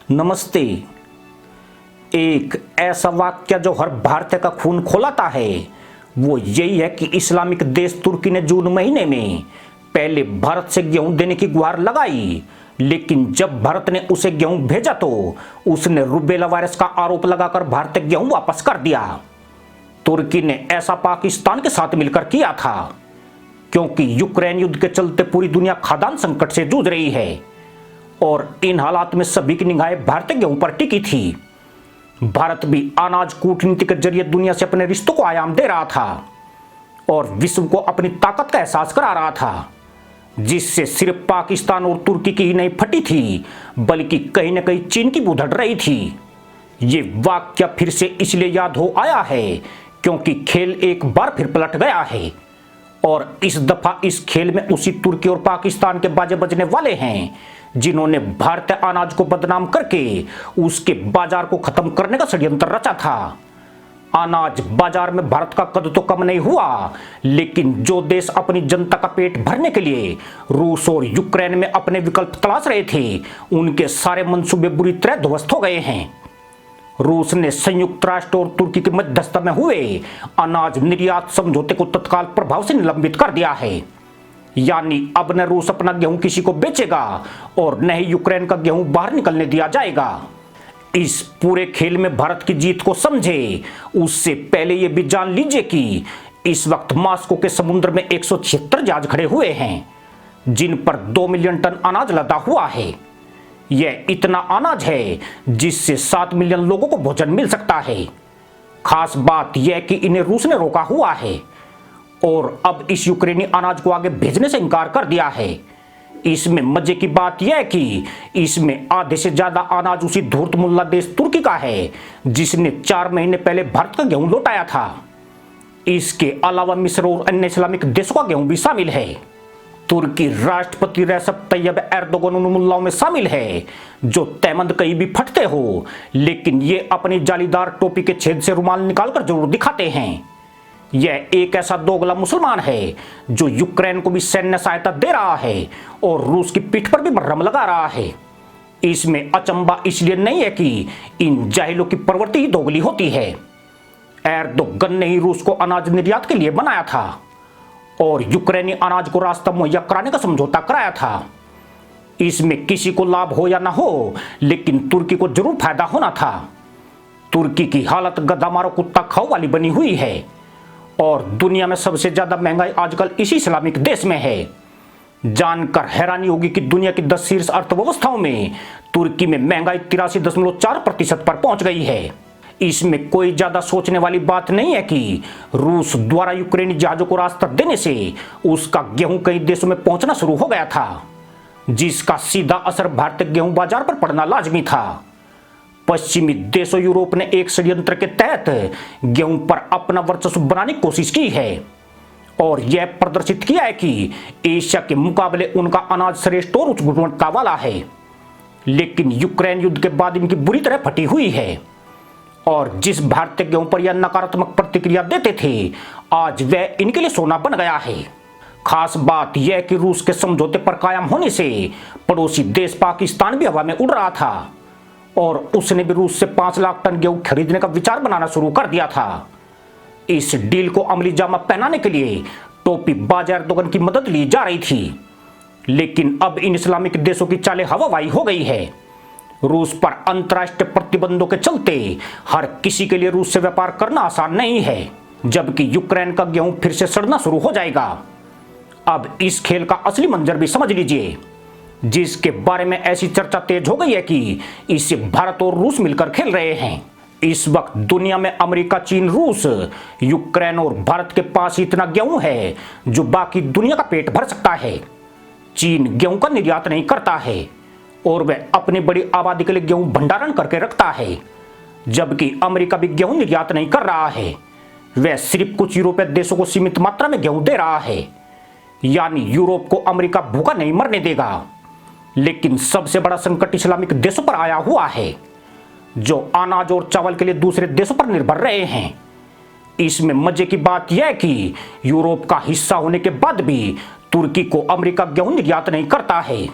नमस्ते। एक ऐसा वाक्य जो हर भारतीय का खून खौलाता है वो यही है कि इस्लामिक देश तुर्की ने जून महीने में पहले भारत से गेहूं देने की गुहार लगाई, लेकिन जब भारत ने उसे गेहूं भेजा तो उसने रुबेला वायरस का आरोप लगाकर भारत गेहूं वापस कर दिया। तुर्की ने ऐसा पाकिस्तान के साथ मिलकर किया था क्योंकि यूक्रेन युद्ध के चलते पूरी दुनिया खाद्यान्न संकट से जूझ रही है और इन हालात में सभी की निगाहें भारतीय गेहूं पर टिकी थी। भारत भी अनाज कूटनीति के जरिए दुनिया से अपने रिश्तों को आयाम दे रहा था और विश्व को अपनी ताकत का एहसास करा रहा था, जिससे सिर्फ पाकिस्तान और तुर्की की ही नहीं फटी थी बल्कि कहीं न कहीं चीन की भी उधड़ रही थी। ये वाक्य फिर से इसलिए याद हो आया है क्योंकि खेल एक बार फिर पलट गया है और इस दफा इस खेल में उसी तुर्की और पाकिस्तान के बाजे बजने वाले हैं जिन्होंने भारतीय अनाज को बदनाम करके उसके बाजार को खत्म करने का षड्यंत्र रचा था। अनाज बाजार में भारत का कद तो कम नहीं हुआ, लेकिन जो देश अपनी जनता का पेट भरने के लिए रूस और यूक्रेन में अपने विकल्प तलाश रहे थे, उनके सारे मंसूबे बुरी तरह ध्वस्त हो गए हैं। रूस ने संयुक्त राष्ट्र और तुर्की की मध्यस्थता में हुए अनाज निर्यात समझौते को तत्काल प्रभाव से निलंबित कर दिया है। यानी अब न रूस अपना गेहूं किसी को बेचेगा और न ही यूक्रेन का गेहूं बाहर निकलने दिया जाएगा। इस पूरे खेल में भारत की जीत को समझे उससे पहले यह भी जान लीजिए कि इस वक्त मास्को के समुद्र में 176 जहाज खड़े हुए हैं जिन पर 2 मिलियन टन अनाज लदा हुआ है। यह इतना अनाज है जिससे 7 मिलियन लोगों को भोजन मिल सकता है। खास बात यह कि इन्हें रूस ने रोका हुआ है और अब इस यूक्रेनी अनाज को आगे भेजने से इनकार कर दिया है। इसमें मजे की बात यह है कि इसमें आधे से ज्यादा अनाज उसी धूर्त मुल्ला देश तुर्की का है जिसने 4 महीने पहले भारत का गेहूं लौटाया था। इसके अलावा मिस्र और अन्य इस्लामिक देशों का गेहूं भी शामिल है। तुर्की राष्ट्रपति रेसेप तैयब एर्दोगन उन मुल्लाओं में शामिल है जो तहमंद कहीं भी फटते हो, लेकिन ये अपनी जालीदार टोपी के छेद से रुमाल निकालकर जरूर दिखाते हैं। यह एक ऐसा दोगला मुसलमान है जो यूक्रेन को भी सैन्य सहायता दे रहा है और रूस की पीठ पर भी मरहम लगा रहा है। इसमें अचंबा इसलिए नहीं है कि इन जाहिलों की प्रवृत्ति ही दोगली होती है। एर्दोगन ने ही रूस को अनाज निर्यात के लिए बनाया था और यूक्रेनी अनाज को रास्ता मुहैया कराने का समझौता कराया था। इसमें किसी को लाभ हो या ना हो, लेकिन तुर्की को जरूर फायदा होना था। तुर्की की हालत गधा मारो कुत्ता खाओ वाली बनी हुई है और दुनिया में सबसे ज्यादा महंगाई आजकल इसी इस्लामिक देश में है। जानकर हैरानी होगी कि दुनिया की 10 शीर्ष अर्थव्यवस्थाओं में तुर्की में महंगाई 83.4% पर पहुंच गई है। इसमें कोई ज्यादा सोचने वाली बात नहीं है कि रूस द्वारा यूक्रेनी जहाजों को रास्ता देने से उसका गेहूं कई देशों में पहुंचना शुरू हो गया था, जिसका सीधा असर भारतीय गेहूं बाजार पर पड़ना लाजमी था। पश्चिमी देशों यूरोप ने एक षड्यंत्र के तहत गेहूं पर अपना वर्चस्व बनाने की कोशिश की है और यह प्रदर्शित किया है कि एशिया के मुकाबले उनका अनाज श्रेष्ठ और उच्च गुणवत्ता वाला है। लेकिन यूक्रेन युद्ध के बाद इनकी बुरी तरह फटी हुई है और जिस भारतीय गेहूं पर यह नकारात्मक प्रतिक्रिया देते थे, आज वह इनके लिए सोना बन गया है। खास बात यह कि रूस के समझौते पर कायम होने से पड़ोसी देश पाकिस्तान भी हवा में उड़ रहा था और उसने भी रूस से 5 लाख टन गेहूं खरीदने का विचार बनाना शुरू कर दिया था। इस डील को अमली जामा पहनाने के लिए टोपी बाज एर्दोगन की मदद ली जा रही थी, लेकिन अब इन इस्लामिक देशों की चालें हवाबाजी हो गई है। रूस पर अंतर्राष्ट्रीय प्रतिबंधों के चलते हर किसी के लिए रूस से व्यापार करना आसान नहीं है, जबकि यूक्रेन का गेहूं फिर से सड़ना शुरू हो जाएगा। अब इस खेल का असली मंजर भी समझ लीजिए, जिसके बारे में ऐसी चर्चा तेज हो गई है कि इसे भारत और रूस मिलकर खेल रहे हैं। इस वक्त दुनिया में अमेरिका, चीन, रूस, यूक्रेन और भारत के पास इतना गेहूं है जो बाकी दुनिया का पेट भर सकता है। चीन गेहूं का निर्यात नहीं करता है और वह अपनी बड़ी आबादी के लिए गेहूं भंडारण करके रखता है, जबकि अमेरिका भी गेहूं निर्यात नहीं कर रहा है। वह सिर्फ कुछ यूरोपीय देशों को सीमित मात्रा में गेहूं दे रहा है, यानी यूरोप को अमेरिका भूखा नहीं मरने देगा। लेकिन सबसे बड़ा संकट इस्लामिक देशों पर आया हुआ है जो अनाज और चावल के लिए दूसरे देशों पर निर्भर रहे हैं। इसमें मजे की बात यह है कि यूरोप का हिस्सा होने के बाद भी तुर्की को अमेरिका गेहूं निर्यात नहीं करता है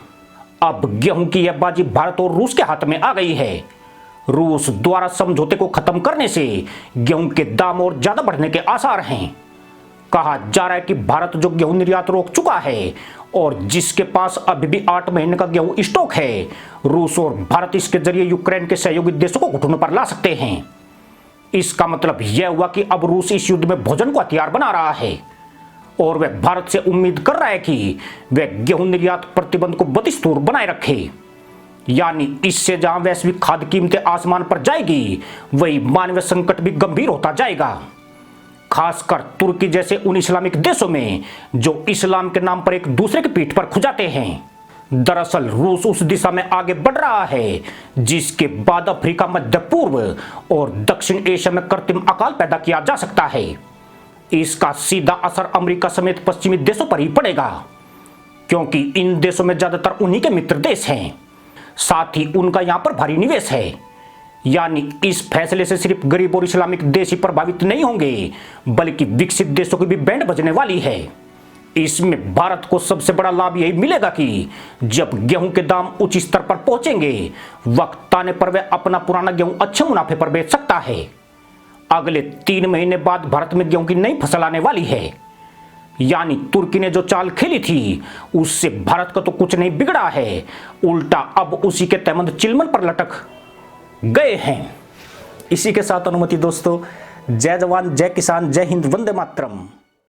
अब गेहूं की यह बाजी भारत और रूस के हाथ में आ गई है। रूस द्वारा समझौते को खत्म करने से गेहूं के दाम और ज्यादा बढ़ने के आसार हैं। कहा जा रहा है कि भारत जो गेहूं निर्यात रोक चुका है और जिसके पास अभी भी 8 महीने का गेहूं स्टॉक है, रूस और भारत इसके जरिए यूक्रेन के सहयोगी देशों को घुटनों पर ला सकते हैं। इसका मतलब यह हुआ कि अब रूस इस युद्ध में भोजन को हथियार बना रहा है और वह भारत से उम्मीद कर रहा है कि वह गेहूं निर्यात प्रतिबंध को बदस्तूर बनाए रखे। यानी इससे जहां वैश्विक खाद्य कीमतें आसमान पर जाएगी, वही मानवीय संकट भी गंभीर होता जाएगा, खासकर तुर्की जैसे उन इस्लामिक देशों में जो इस्लाम के नाम पर एक दूसरे की पीठ पर खुजाते हैं। दरअसल रूस उस दिशा में आगे बढ़ रहा है जिसके बाद अफ्रीका, मध्य पूर्व और दक्षिण एशिया में कृत्रिम अकाल पैदा किया जा सकता है। इसका सीधा असर अमेरिका समेत पश्चिमी देशों पर ही पड़ेगा, क्योंकि इन देशों में ज्यादातर उन्हीं के मित्र देश हैं, साथ ही उनका यहां पर भारी निवेश है। यानी इस फैसले से सिर्फ गरीब और इस्लामिक देश ही प्रभावित नहीं होंगे, बल्कि विकसित देशों की भी बैंड बजने वाली है। इसमें भारत को सबसे बड़ा लाभ यही मिलेगा कि जब गेहूं के दाम उच्च स्तर पर पहुंचेंगे, वक्त आने पर वह अपना पुराना गेहूं अच्छे मुनाफे पर बेच सकता है। अगले 3 महीने बाद भारत में गेहूं की नई फसल आने वाली है। यानी तुर्की ने जो चाल खेली थी उससे भारत का तो कुछ नहीं बिगड़ा है, उल्टा अब उसी के तहमंद चिलमन पर लटक गए हैं। इसी के साथ अनुमति दोस्तों, जय जवान, जय किसान, जय हिंद, वंदे मातरम।